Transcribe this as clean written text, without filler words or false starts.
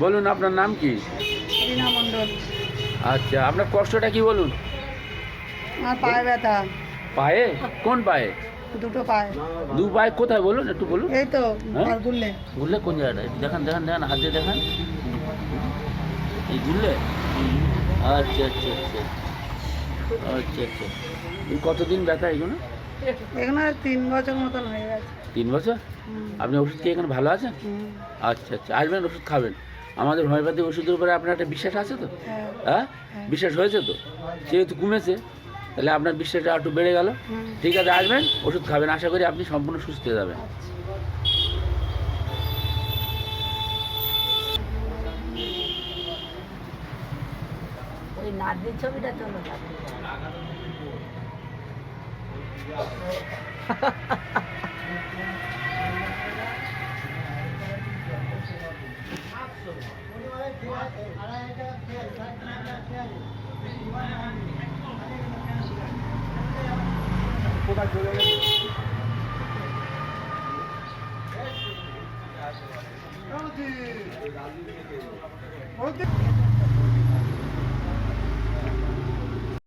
বলুন আপনার নাম কি? রীনা মণ্ডল। আচ্ছা, আপনার কষ্টটা কি বলুন? আমার পায়ে ব্যথা, পায়ে? কোন পায়ে? দুটো পায়ে। দু পায়ে কোথায় বলুন, একটু বলুন। এই তো হ্যাঁ? আর গুললে। গুললে কোন জায়গাটা? একটু দেখান দেখান দেখান, হাত দিয়ে দেখান। এই গুললে? আচ্ছা আচ্ছা আচ্ছা আচ্ছা আচ্ছা। এই কতদিন ব্যথা এগুলো? এখানে 3 বছর মতন হয়ে গেছে। 3 বছর? হুম, আপনি ওষুধ খেয়ে এখানে ভালো আছেন? হুম, আচ্ছা আচ্ছা, আসবেন, ওষুধ খাবেন। আমাদের হোমিওপ্যাথি ওষুধের উপরে আপনার একটা বিশ্বাস আছে তো? হ্যাঁ, হ্যাঁ, হ্যাঁ। বিশ্বাস হয়েছে তো? যেহেতু কমেছে, তাহলে আপনার বিশ্বাসটা একটু বেড়ে গেল। হুম। ঠিক আছে, আসবেন, ওষুধ খাবেন, আশা করি আপনি সম্পূর্ণ সুস্থ হয়ে যাবেন। ওই নার্দির ছবিটা চলো।